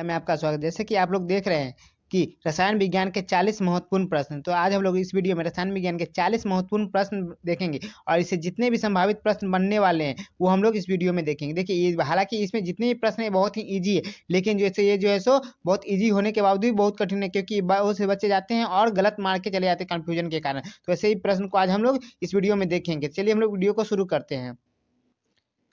में आपका स्वागत है। जैसे कि आप लोग देख रहे हैं कि रसायन विज्ञान के 40 महत्वपूर्ण प्रश्न, तो आज हम लोग इस वीडियो में रसायन विज्ञान के 40 महत्वपूर्ण प्रश्न देखेंगे और इससे जितने भी संभावित प्रश्न बनने वाले हैं वो हम लोग इस वीडियो में देखेंगे। देखिए ये हालांकि इसमें जितने भी प्रश्न है बहुत ही ईजी है, लेकिन जैसे ये जो है सो बहुत ईजी होने के बावजूद भी बहुत कठिन है, क्योंकि बहुत से बच्चे जाते हैं और गलत मार के चले जाते हैं कन्फ्यूजन के कारण। तो ऐसे ही प्रश्न को आज हम लोग इस वीडियो में देखेंगे। चलिए हम लोग वीडियो को शुरू करते हैं।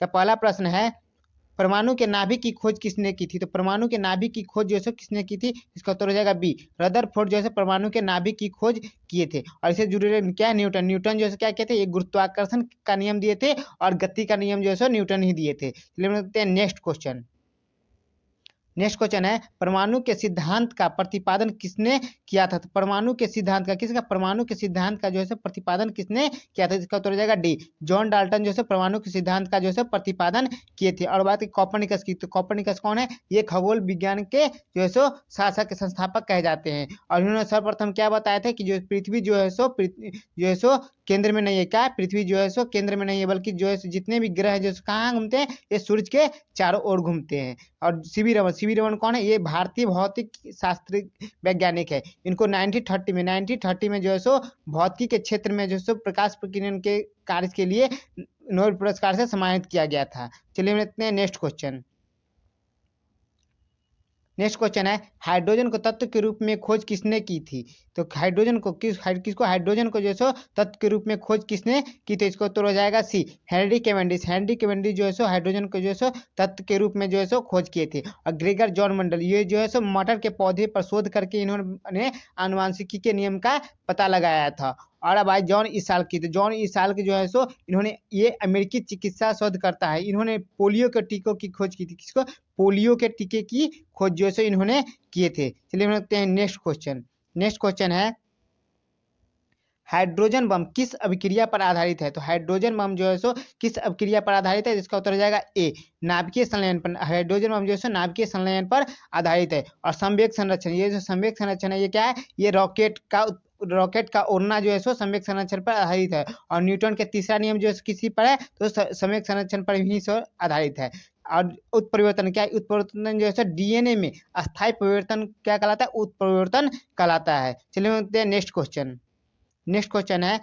का पहला प्रश्न है, परमाणु के नाभिक की खोज किसने की थी? तो परमाणु के नाभिक की खोज जो है किसने की थी? इसका उत्तर हो जाएगा बी, रदरफोर्ड जो है परमाणु के नाभिक की खोज किए थे। और इसे जुड़े क्या है? न्यूटन। न्यूटन जो है क्या कहते हैं? ये गुरुत्वाकर्षण का नियम दिए थे और गति का नियम जो है न्यूटन ही दिए थे। चलिए नेक्स्ट क्वेश्चन। नेक्स्ट क्वेश्चन है, परमाणु के सिद्धांत का प्रतिपादन किसने किया था? तो परमाणु के सिद्धांत का किसका? परमाणु के सिद्धांत का जो है प्रतिपादन किसने किया था? इसका उत्तर हो जाएगा डी, जॉन डाल्टन जो है परमाणु के सिद्धांत का जो है प्रतिपादन किए थे। और बात की कॉपरनिकस की, तो कॉपरनिकस कौन है? ये खगोल विज्ञान के जो है शासक के संस्थापक कहे जाते हैं। और इन्होंने सर्वप्रथम क्या बताया था कि जो पृथ्वी जो है केंद्र में नहीं है। क्या? पृथ्वी जो है केंद्र में नहीं है, बल्कि जो है जितने भी ग्रह जो कहाँ घूमते हैं? ये सूर्य के चारों ओर घूमते हैं। और सीवी रमन कौन है? ये भारतीय भौतिक शास्त्री वैज्ञानिक है। इनको 1930 में जो है भौतिकी के क्षेत्र में जो है प्रकाश प्रकीर्णन के कार्य के लिए नोबेल पुरस्कार से सम्मानित किया गया था। चलिए देखते हैं नेक्स्ट क्वेश्चन। नेक्स्ट क्वेश्चन है, हाइड्रोजन को तत्व के रूप में खोज किसने की थी? तो हाइड्रोजन को किसको हाइड्रोजन को जो है तत्व के रूप में खोज किसने की? तो इसको उत्तर हो जाएगा सी, हेनरी कैवेंडिश। हेनरी कैवेंडिश जो है हाइड्रोजन को जो है तत्व के रूप में जो है खोज किए थे। और ग्रेगर जॉन मंडल, ये जो है मटर के पौधे पर शोध करके इन्होंने आनुवंशिकी के नियम का पता लगाया था। और अब आए जॉन इसाल की, तो जॉन इसाल की जो है इन्होंने, ये अमेरिकी चिकित्सा शोधकर्ता है। इन्होंने पोलियो के टीकों की खोज की थी। किसको? पोलियो के टीके की खोज जो है इन्होंने किए थे। चलिए हम देखते हैं नेक्स्ट क्वेश्चन। नेक्स्ट क्वेश्चन है, हाइड्रोजन बम किस अभिक्रिया पर आधारित है? तो हाइड्रोजन बम जो है किस अभिक्रिया पर आधारित है? जिसका उत्तर हो जाएगा ए, नाभिकीय संलयन पर। हाइड्रोजन बम जो है नाभिकीय संलयन पर आधारित है। और संवेग संरक्षण, ये जो संवेग संरक्षण है ये क्या है? ये रॉकेट का उड़ना जो है संवेग संरक्षण पर आधारित है। और न्यूटन के तीसरा नियम जो है किसी पर है? तो संवेग संरक्षण पर ही आधारित है। और उत्परिवर्तन क्या है? उत्परिवर्तन जो है डीएनए में अस्थायी परिवर्तन क्या कहलाता है? उत्परिवर्तन कहलाता है। चलिए देखते हैं नेक्स्ट क्वेश्चन। नेक्स्ट क्वेश्चन है,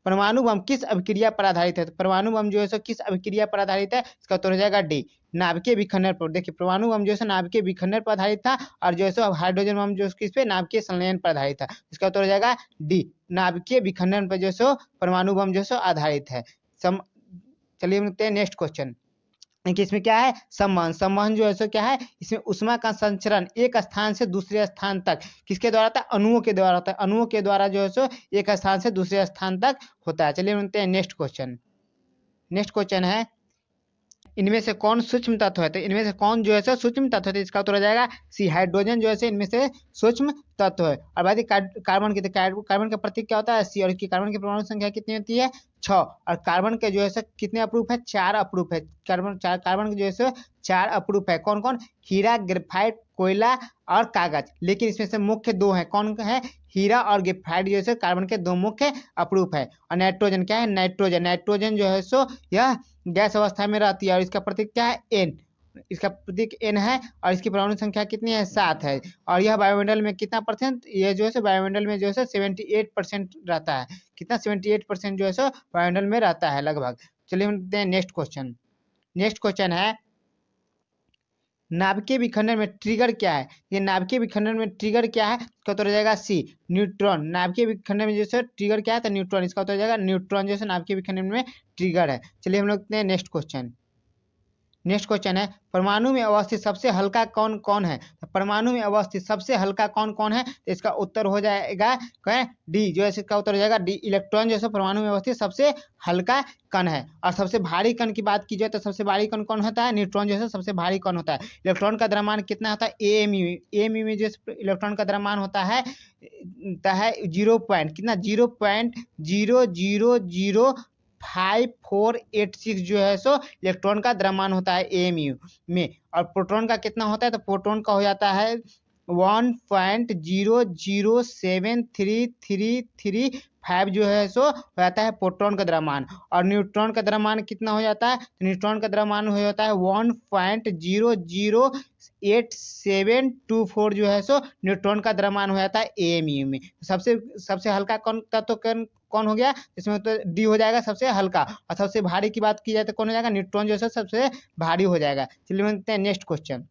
परमाणु बम किस अभिक्रिया पर आधारित है? तो परमाणु बम जो है किस अभिक्रिया पर आधारित है? इसका उत्तर हो जाएगा डी, नाभिकीय विखंडन पर। देखिए परमाणु बम जो है नाभिकीय विखंडन पर आधारित था, और जो है हाइड्रोजन बम जो किस पे? नाभिकीय संलयन पर आधारित था। इसका उत्तर हो जाएगा डी, नाभिकीय विखंडन पर जो है परमाणु बम जो है आधारित है। चलिए देखते हैं नेक्स्ट क्वेश्चन। कि इसमें क्या है? संवहन। संवहन जो है क्या है? इसमें ऊष्मा का संचरण एक स्थान से दूसरे स्थान तक किसके द्वारा होता है? अणुओं के द्वारा होता है। अणुओं के द्वारा जो है एक स्थान से दूसरे स्थान तक होता है। चलिए देखते हैं नेक्स्ट क्वेश्चन। नेक्स्ट क्वेश्चन है, इनमें से कौन सूक्ष्म तत्व है? तो इनमें से कौन जो है सूक्ष्म तत्व है? इसका उत्तर हो जाएगा सी, हाइड्रोजन जो है इनमें से सूक्ष्म तत्व है। और बात कार्बन की, तो कार्बन का प्रतीक क्या होता है? सी। और इसकी कार्बन की परमाणु संख्या कितनी होती है? 6। और कार्बन के जो है कितने अप्रूप है? 4 अप्रूप है। कार्बन के जो है 4 अप्रूप है। कौन कौन? हीरा, ग्रेफाइट, कोयला और कागज। लेकिन इसमें से मुख्य 2 है। कौन है? हीरा और ग्रेफाइट जो है कार्बन के 2 मुख्य अप्रूप है। और नाइट्रोजन क्या है? नाइट्रोजन। नाइट्रोजन जो है यह गैस अवस्था में रहती है। और इसका प्रतीक क्या है? एन। इसका प्रतीक एन है। और इसकी परमाणु संख्या कितनी है? 7 है। और यह वायुमंडल में कितना परसेंट? ये जो है वायुमंडल में जो है 78% रहता है। कितना? 78% जो है वायुमंडल में रहता है लगभग। चलिए हम देखते हैं नेक्स्ट क्वेश्चन। नेक्स्ट क्वेश्चन है, नाभिकीय विखंडन में ट्रिगर क्या है? ये नाभिकीय विखंडन में ट्रिगर क्या है? इसका उत्तर हो जाएगा सी, न्यूट्रॉन। नाभिकीय विखंडन में जैसे ट्रिगर क्या है? तो न्यूट्रॉन। इसका उत्तर हो जाएगा न्यूट्रॉन जैसे नाभिकीय विखंडन में ट्रिगर है। चलिए हम लोग देखते हैं नेक्स्ट क्वेश्चन। नेक्स्ट क्वेश्चन है, परमाणु में अवस्थित सबसे हल्का कौन कौन है? तो परमाणु में अवस्थित सबसे हल्का कौन कौन है? तो इसका उत्तर हो जाएगा डी, जो है इसका उत्तर हो जाएगा डी, इलेक्ट्रॉन जैसे परमाणु में अवस्थित सबसे हल्का कण है। और सबसे भारी कण की बात की जाए तो सबसे भारी कण कौन होता है? न्यूट्रॉन जैसे सबसे भारी कण होता है। इलेक्ट्रॉन का द्रव्यमान कितना होता है? एएमयू। एएमयू में जो इलेक्ट्रॉन का द्रव्यमान होता है 0 पॉइंट कितना? 0.0005486 जो है इलेक्ट्रॉन का द्रव्यमान होता है एएमयू में। और प्रोटॉन का कितना होता है? तो प्रोटॉन का हो जाता है 1.0073335 जो है सो हो जाता है प्रोटॉन का द्रव्यमान। और न्यूट्रॉन का द्रव्यमान कितना हो जाता है? तो न्यूट्रॉन का द्रव्यमान हो जाता है 1.00824 जो है सो न्यूट्रॉन का द्रव्यमान हो जाता है एएमयू में। सबसे सबसे हल्का कौन तत्व कौन हो गया? इसमें तो डी हो जाएगा सबसे हल्का। और सबसे भारी की बात की जाए तो कौन हो जाएगा? न्यूट्रॉन जो है सबसे भारी हो जाएगा। चलिए देखते हैं नेक्स्ट क्वेश्चन।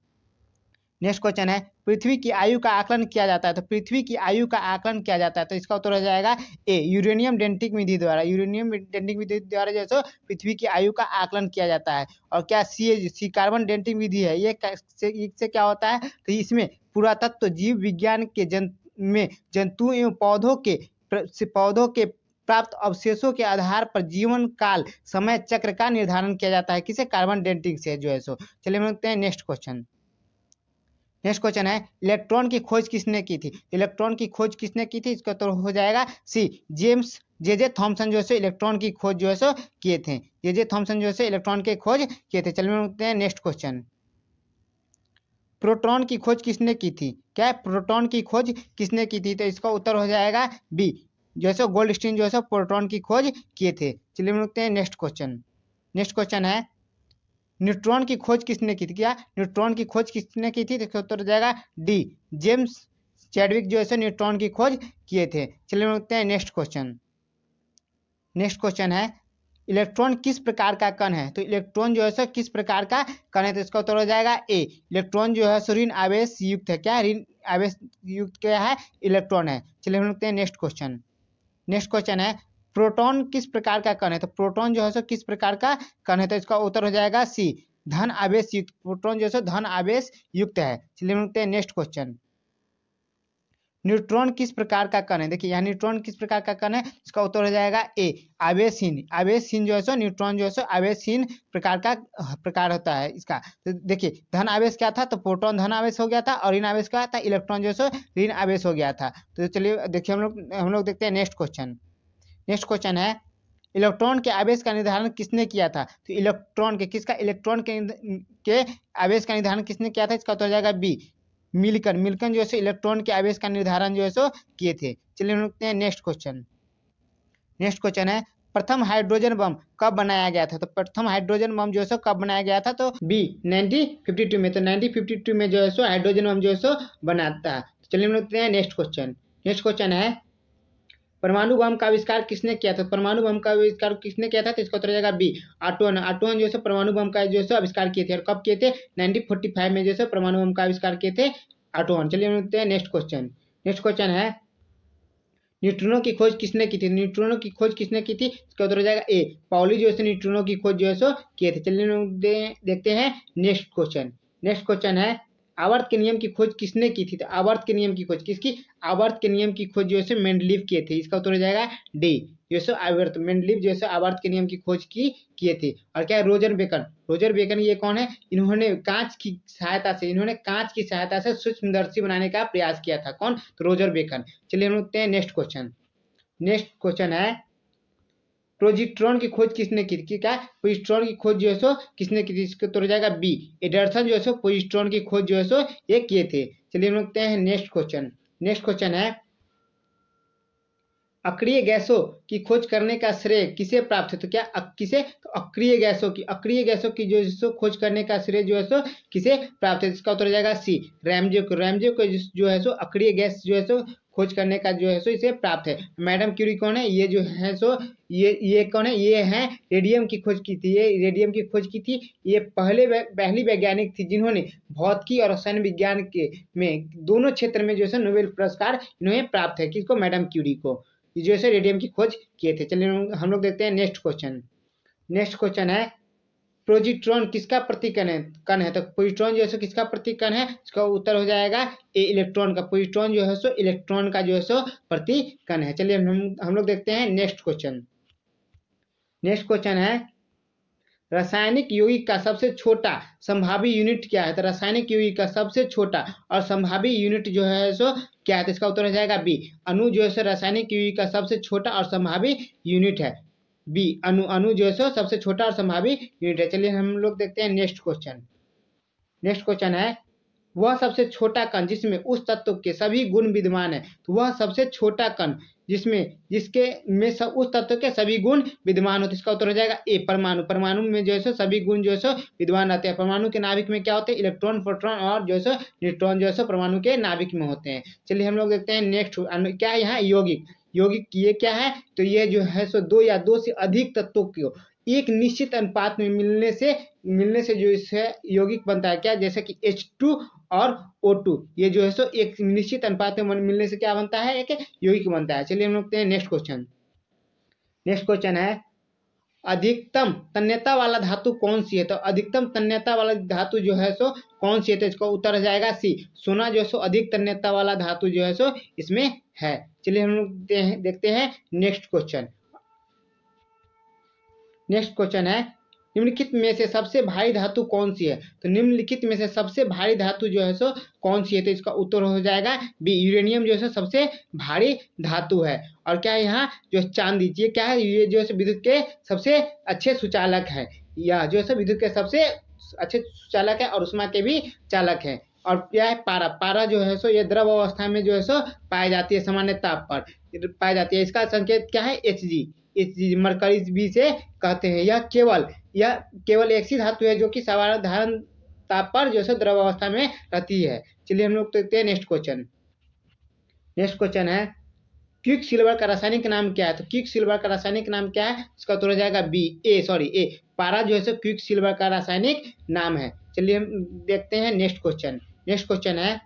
नेक्स्ट क्वेश्चन है, पृथ्वी की आयु का आकलन किया जाता है। तो पृथ्वी की आयु का आकलन किया जाता है, तो इसका उत्तर हो जाएगा ए, यूरेनियम डेंटिक विधि द्वारा। यूरेनियम डेंटिक विधि द्वारा जो है पृथ्वी की आयु का आकलन किया जाता है। और क्या सी कार्बन डेंटिक विधि है, ये इससे क्या होता है? तो इसमें पुरातत्व जीव विज्ञान के में जंतु एवं पौधों के प्राप्त अवशेषों के आधार पर जीवन काल समय चक्र का निर्धारण किया जाता है। किसे? कार्बन डेंटिंग से जो है सो। चलिए हम देखते हैं नेक्स्ट क्वेश्चन। नेक्स्ट क्वेश्चन है, इलेक्ट्रॉन की खोज किसने की थी? इलेक्ट्रॉन की खोज किसने की थी? इसका उत्तर हो जाएगा सी, जेम्स जे थॉमसन जो है इलेक्ट्रॉन की खोज जो है किए थे। जे थॉमसन जो है इलेक्ट्रॉन की खोज किए थे। चलिए देखते हैं नेक्स्ट क्वेश्चन। प्रोटॉन की खोज किसने की थी? क्या है? प्रोटॉन की खोज किसने की थी? तो इसका उत्तर हो जाएगा बी, जो है गोल्डस्टीन जो है प्रोटॉन की खोज किए थे। चलिए देखते हैं नेक्स्ट क्वेश्चन। नेक्स्ट क्वेश्चन है, न्यूट्रॉन की खोज किसने की थी? क्या न्यूट्रॉन की खोज किसने की थी? इसका उत्तर हो जाएगा डी, जेम्स चैडविक जो है न्यूट्रॉन की खोज किए थे। चलिए देखते हैं नेक्स्ट क्वेश्चन। नेक्स्ट क्वेश्चन है, इलेक्ट्रॉन किस प्रकार का कण है? तो इलेक्ट्रॉन जो है किस प्रकार का कण है? तो इसका उत्तर हो जाएगा ए, इलेक्ट्रॉन जो है ऋण आवेश युक्त है। क्या ऋण आवेश युक्त क्या है? इलेक्ट्रॉन है। चलिए हम देखते हैं नेक्स्ट क्वेश्चन। नेक्स्ट क्वेश्चन है, प्रोटॉन किस प्रकार का कण है? तो प्रोटॉन जो है किस प्रकार का कण है? तो इसका उत्तर हो जाएगा सी, धन आवेश युक्त। प्रोटॉन जो है धन आवेश युक्त है। चलिए देखते हैं नेक्स्ट क्वेश्चन। न्यूट्रॉन किस प्रकार का कण है? देखिए यहाँ न्यूट्रॉन किस प्रकार का कण है? इसका उत्तर हो जाएगा ए, आवेशहीन। आवेशहीन जो है न्यूट्रॉन जो है आवेशहीन प्रकार होता है इसका। तो देखिए धन आवेश क्या था? तो प्रोटॉन धन आवेश हो गया था, और ऋण आवेश क्या था? इलेक्ट्रॉन जो है ऋण आवेश हो गया था। तो चलिए देखिए हम लोग देखते हैं नेक्स्ट क्वेश्चन। नेक्स्ट क्वेश्चन है, इलेक्ट्रॉन के आवेश का निर्धारण किसने किया था? तो इलेक्ट्रॉन के किसका? इलेक्ट्रॉन के आवेश का निर्धारण किसने किया था? इसका उत्तर हो जाएगा बी, मिल्टन। मिल्टन जो है इलेक्ट्रॉन के आवेश का निर्धारण जो है किए थे। चलिए देखते हैं नेक्स्ट क्वेश्चन। नेक्स्ट क्वेश्चन है, प्रथम हाइड्रोजन बम कब बनाया गया था? तो प्रथम हाइड्रोजन बम जो है कब बनाया गया था? तो बी, 1952 में। तो 1952 में जो है हाइड्रोजन बम जो है बनाता है। चलिए देखते हैं नेक्स्ट क्वेश्चन। नेक्स्ट क्वेश्चन है, परमाणु बम का आविष्कार किसने किया था? परमाणु बम का आविष्कार किसने किया था? तो इसका उत्तर हो जाएगा बी, ऑटोन। ऑटोन जो है परमाणु बम का जो है आविष्कार किए थे। और कब किए थे? 1945 में जो है परमाणु बम का आविष्कार किए थे ऑटोन। चलिए देखते हैं नेक्स्ट क्वेश्चन। नेक्स्ट क्वेश्चन है, न्यूट्रिनो की खोज किसने की थी? न्यूट्रिनो की खोज किसने की थी? इसका उत्तर हो जाएगा ए, पाउली जो है न्यूट्रिनो की खोज जो है किए थे। चलिए देखते हैं नेक्स्ट क्वेश्चन। नेक्स्ट क्वेश्चन है, आवर्त के नियम की खोज किसने की थी? तो आवर्त के नियम की खोज किसकी? आवर्त के नियम की खोज जो है मेंडलीव किए थे। इसका उत्तर हो जाएगा डी, जो है आवर्त, मेंडलीव जो है आवर्त के नियम की खोज किए थे। और क्या है? Roger bacon. रोजर बेकन ये कौन है? इन्होंने कांच की सहायता से सूक्ष्मदर्शी बनाने का प्रयास किया था। कौन? तो रोजर बेकन। चलिए हम देखते हैं नेक्स्ट क्वेश्चन। नेक्स्ट क्वेश्चन है, प्रोजिट्रॉन की खोज किसने की थी? क्या? पोजिट्रॉन की खोज जो है किसने की थी? इसका उत्तर हो जाएगा बी, एडरसन जो है पोजिट्रॉन की खोज जो है ये किए थे। चलिए हम देखते हैं नेक्स्ट क्वेश्चन। नेक्स्ट क्वेश्चन है, अक्रिय गैसों की खोज करने का श्रेय किसे प्राप्त है? तो क्या किसे? तो अक्रिय गैसों की जो खोज करने का श्रेय जो है किसे प्राप्त है? इसका उत्तर हो जाएगा सी, रैमजे को। रैमजे को जो है अक्रिय गैस जो है खोज करने का जो है इसे प्राप्त है। मैडम क्यूरी कौन है? ये जो है ये कौन है? ये है रेडियम की खोज की थी। ये रेडियम की खोज की थी। ये पहली वैज्ञानिक थी जिन्होंने भौतिकी और रसायन विज्ञान के में दोनों क्षेत्र में जो है नोबेल पुरस्कार इन्हें प्राप्त है। किसको? मैडम क्यूरी को, जो है रेडियम की खोज किए थे। चलिए हम लोग देखते हैं नेक्स्ट क्वेश्चन। नेक्स्ट क्वेश्चन है, प्रोजिट्रॉन किसका प्रतिकण है? तो पोजिट्रॉन जो है किसका प्रतिकण है? इसका उत्तर हो जाएगा ए, इलेक्ट्रॉन का। पोजिट्रॉन जो है इलेक्ट्रॉन का जो है प्रतिकण है। चलिए हम लोग देखते हैं नेक्स्ट क्वेश्चन। नेक्स्ट क्वेश्चन है, रासायनिक यौगिक का सबसे छोटा संभावी यूनिट क्या है? तो रासायनिक यौगिक का सबसे छोटा और संभावी यूनिट जो है क्या है? तो इसका उत्तर हो जाएगा बी, अणु जो है रासायनिक यौगिक का सबसे छोटा और संभावी यूनिट है। बी, अणु जो है सबसे छोटा और संभावी यूनिट है। चलिए हम लोग देखते हैं नेक्स्ट क्वेश्चन। नेक्स्ट क्वेश्चन है, वह सबसे छोटा कण जिसमें उस तत्व के सभी गुण विद्यमान है। तो वह सबसे छोटा कण जिसके में उस तत्व के सभी गुण विद्यमान होते हैं। इसका उत्तर हो जाएगा ए, परमाणु। परमाणु में जो है सो सभी गुण जो है सो विद्यमान रहते हैं। परमाणु के नाभिक में क्या होते हैं? इलेक्ट्रॉन, प्रोटॉन और जो है सो न्यूट्रॉन जो है सो परमाणु के नाभिक में होते हैं। चलिए हम लोग देखते हैं नेक्स्ट क्या है यहाँ, यौगिक। यौगिक ये क्या है? तो ये जो है सो दो या दो से अधिक तत्वों को एक निश्चित अनुपात में मिलने से जो इससे यौगिक बनता है। क्या? जैसे कि H2 और O2, ये जो है सो एक निश्चित अनुपात में मिलने से क्या बनता है? एक यौगिक बनता है। चलिए हम लोग नेक्स्ट क्वेश्चन। नेक्स्ट क्वेश्चन है अधिकतम तन्यता वाला धातु कौन सी है? तो अधिकतम तन्यता वाला धातु जो है सो कौन सी है? तो इसका उत्तर हो जाएगा सी, सोना जो है सो अधिक तन्यता वाला धातु जो है सो इसमें है। चलिए हम लोग देखते हैं नेक्स्ट क्वेश्चन। नेक्स्ट क्वेश्चन है निम्नलिखित में से सबसे भारी धातु कौन सी है? तो निम्नलिखित में से सबसे भारी धातु जो है सो कौन सी है? तो इसका उत्तर हो जाएगा बी, यूरेनियम जो है सबसे भारी धातु है। और क्या है यहाँ जो चांदी, ये क्या है? ये जो है विद्युत के सबसे अच्छे सुचालक है, या जो है विद्युत के सबसे अच्छे सुचालक है और उष्मा के भी चालक है। और क्या है? पारा। पारा जो है सो ये द्रव अवस्था में जो है सो पाई जाती है, सामान्य ताप पर पाई जाती है। इसका संकेत क्या है? Hg, मरकरी बी से कहते हैं। यह केवल एक सी धातु है जो कि साधारण ताप पर जो है द्रव अवस्था में रहती है। चलिए हम लोग देखते हैं नेक्स्ट क्वेश्चन। नेक्स्ट क्वेश्चन है क्विक सिल्वर का रासायनिक नाम क्या है? तो क्विक सिल्वर का रासायनिक नाम क्या है? इसका उत्तर हो जाएगा ए, पारा जो है क्विक सिल्वर का रासायनिक नाम है। चलिए हम देखते हैं नेक्स्ट क्वेश्चन। नेक्स्ट क्वेश्चन है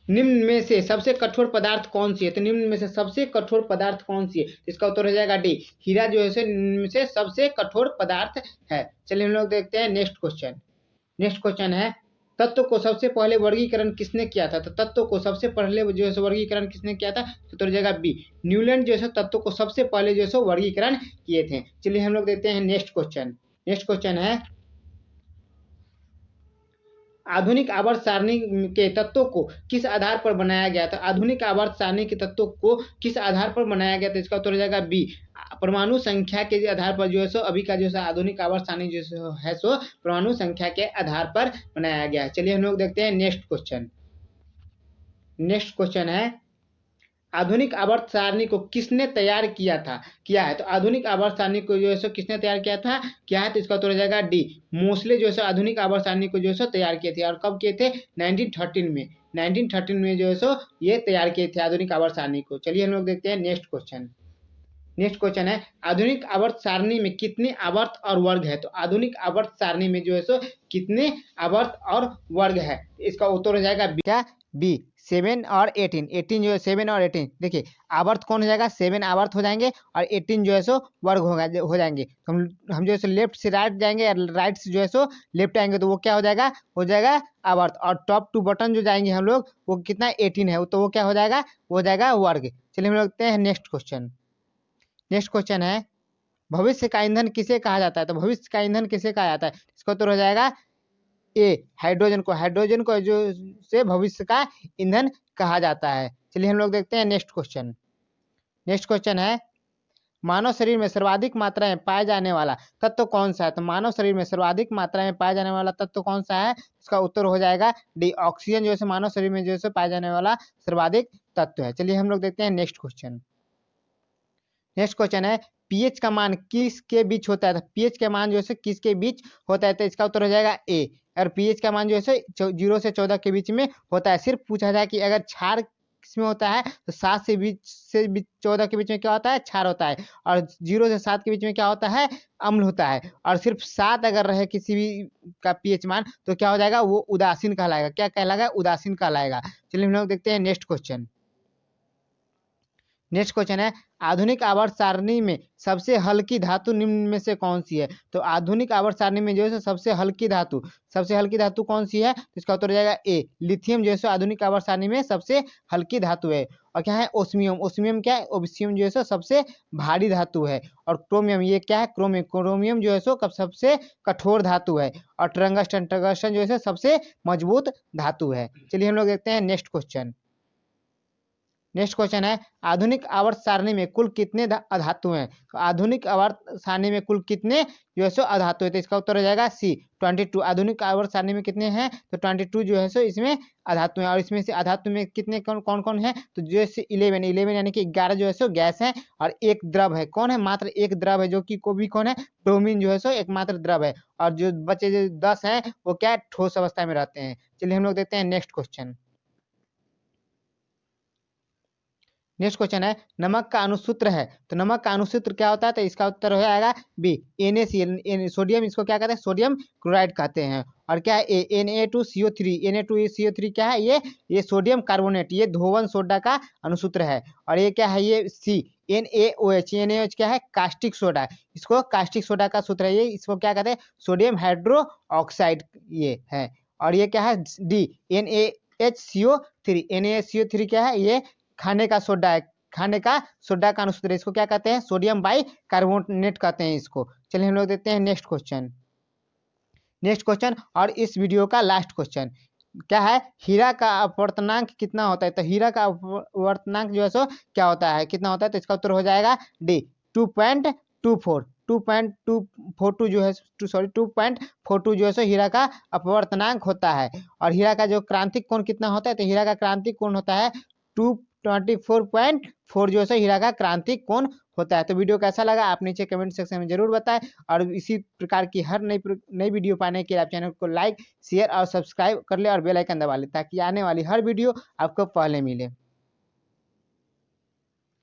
निम्न में से सबसे कठोर पदार्थ कौन सी है? तो निम्न में से सबसे कठोर पदार्थ कौन सी है? इसका उत्तर हो जाएगा डी, हीरा जो है निम्न में से सबसे कठोर पदार्थ है। चलिए हम लोग देखते हैं नेक्स्ट क्वेश्चन। नेक्स्ट क्वेश्चन है तत्व को सबसे पहले वर्गीकरण किसने किया था? तो तत्व को सबसे पहले जो है वर्गीकरण किसने किया था? तो उत्तर हो जाएगा बी, न्यूलैंड जो है तत्व को सबसे पहले जो है वर्गीकरण किए थे। चलिए हम लोग देखते हैं नेक्स्ट क्वेश्चन। नेक्स्ट क्वेश्चन है आधुनिक आवर्त सारणी के तत्वों को किस आधार पर बनाया गया था? आधुनिक आवर्त सारणी के तत्वों को किस आधार पर बनाया गया था? इसका उत्तर हो जाएगा बी, परमाणु संख्या के आधार पर जो है सो अभी का जो है आधुनिक आवर्त सारणी जो है सो परमाणु संख्या के आधार पर बनाया गया है। चलिए हम लोग देखते हैं नेक्स्ट क्वेश्चन। नेक्स्ट क्वेश्चन है आधुनिक आवर्त सारणी को किसने तैयार किया है? तो आधुनिक आवर्त सारणी को जो है किसने तैयार किया है? तो इसका उत्तर हो जाएगा डी, मोस्ले जो है आधुनिक आवर्त सारणी को जो है तैयार किए थे। और कब किए थे? 1913 में। 1913 में जो है ये तैयार किए थे आधुनिक आवर्त सारणी को। चलिए हम लोग देखते हैं नेक्स्ट क्वेश्चन। नेक्स्ट क्वेश्चन है आधुनिक आवर्त सारणी में कितने आवर्त और वर्ग है? तो आधुनिक आवर्त सारणी में जो है कितने आवर्त और वर्ग है? इसका उत्तर हो जाएगा क्या? बी, 7 और 18 जो है 7 और 18। देखिए आवर्त कौन हो जाएगा? 7 आवर्त हो जाएंगे और 18 जो है सो वर्ग हो जाएंगे। तो हम जो है लेफ्ट से राइट जाएंगे, राइट से जो है सो लेफ्ट आएंगे, तो वो क्या हो जाएगा आवर्त। और टॉप टू बटन जो जाएंगे हम लोग वो कितना 18 है, तो वो क्या हो जाएगा? वो हो जाएगा वर्ग। चलिए हम लोग देखते हैं नेक्स्ट क्वेश्चन। नेक्स्ट क्वेश्चन है भविष्य का ईंधन किसे कहा जाता है? तो भविष्य का ईंधन किसे कहा जाता है? इसका उत्तर हो जाएगा ए, हाइड्रोजन को जो से भविष्य का ईंधन कहा जाता है। चलिए हम लोग देखते हैं नेक्स्ट क्वेश्चन। नेक्स्ट क्वेश्चन है मानव शरीर में सर्वाधिक मात्रा में पाया जाने वाला तत्व कौन सा है? तो मानव शरीर में सर्वाधिक मात्रा में पाया जाने वाला तत्व कौन सा है? इसका उत्तर हो जाएगा डी, ऑक्सीजन जो है मानव शरीर में जो है पाया जाने वाला सर्वाधिक तत्व है। चलिए हम लोग देखते हैं नेक्स्ट क्वेश्चन। नेक्स्ट क्वेश्चन है पीएच का मान किसके बीच होता है? तो पीएच का मान जो है किसके बीच होता है? तो इसका उत्तर हो जाएगा ए, और पीएच का मान जो है 0 से 14 के बीच में होता है। सिर्फ पूछा जाए कि अगर क्षार किसमें होता है तो 7 से 14 के बीच में क्या होता है? क्षार होता है। और 0 से 7 के बीच में क्या होता है? अम्ल होता है। और सिर्फ 7 अगर रहे किसी भी का पीएच मान तो क्या हो जाएगा? वो उदासीन कहलाएगा। क्या कहलाएगा? उदासीन कहलाएगा। चलिए हम लोग देखते हैं नेक्स्ट क्वेश्चन। नेक्स्ट क्वेश्चन है आधुनिक आवर्त सारणी में सबसे हल्की धातु निम्न में से कौन सी है? तो आधुनिक आवर्त सारणी में जो है सबसे हल्की धातु कौन सी है? तो इसका उत्तर हो जाएगा ए, लिथियम जो है आधुनिक आवर्त सारणी में सबसे हल्की धातु है। और क्या है? ओस्मियम क्या है? ओस्मियम जो है सबसे भारी धातु है। और क्रोमियम ये क्या है? क्रोमियम जो है सबसे कठोर धातु है। और टंगस्टन जो है सबसे मजबूत धातु है। चलिए हम लोग देखते हैं नेक्स्ट क्वेश्चन। नेक्स्ट क्वेश्चन है आधुनिक आवर्त सारणी में कुल कितने अधातु हैं। तो आधुनिक आवर्त सारणी में कुल कितने जो है सो अधातु है, तो इसका उत्तर हो जाएगा सी 22। आधुनिक आवर्त सारणी में कितने हैं, तो 22 जो है सो इसमें अधातु हैं। और इसमें से अधातु में कितने कौन कौन है, तो जैसे 11 यानी कि 11 जो है सो गैस है और एक द्रव है। कौन है, मात्र एक द्रव है, जो कि को भी कौन है, ब्रोमीन जो है सो एकमात्र द्रव है। और जो बचे जो 10 हैं वो क्या है, ठोस अवस्था में रहते हैं। चलिए हम लोग देखते हैं नेक्स्ट क्वेश्चन। नेक्स्ट क्वेश्चन है नमक का अणुसूत्र है। तो नमक का अणुसूत्र क्या होता है, तो इसका उत्तर हो जाएगा बी NaCl। सोडियम इसको क्या कहते हैं, सोडियम क्लोराइड कहते हैं। और क्या है Na2CO3। Na2CO3 क्या है, ये सोडियम कार्बोनेट, ये धोवन सोडा का अणुसूत्र है। और ये क्या है, ये सी NaOH। NaOH क्या है, कास्टिक सोडा, इसको कास्टिक सोडा का सूत्र है ये, इसको क्या कहते हैं, सोडियम हाइड्रो ऑक्साइड ये है। और ये क्या है डी NaHCO3। NaHCO3 क्या है, ये खाने का सोडा है, खाने का सोडा का अणुसूत्र, इसको क्या कहते हैं, सोडियम बाई कार्बोनेट कहते हैं इसको। चलिए हम लोग देखते हैं नेक्स्ट क्वेश्चन। नेक्स्ट क्वेश्चन और इस वीडियो का लास्ट क्वेश्चन क्या है, हीरा का अपवर्तनांक कितना होता है। तो हीरा का अपवर्तनांक जो है सो क्या होता है, कितना होता है, तो इसका उत्तर हो जाएगा डी 2.24। 2.242 जो है, 2.42 जो है सो हीरा का अपवर्तनांक होता है। और हीरा का जो क्रांतिक कोण कितना होता है, तो हीरा का क्रांतिक कोण होता है 224.4 जो है हीरा का क्रांतिक कोण होता है। तो वीडियो कैसा लगा आप नीचे कमेंट सेक्शन में जरूर बताएं। और इसी प्रकार की हर नई वीडियो पाने के लिए आप चैनल को लाइक शेयर और सब्सक्राइब कर ले और बेल आइकन दबा ले, ताकि आने वाली हर वीडियो आपको पहले मिले।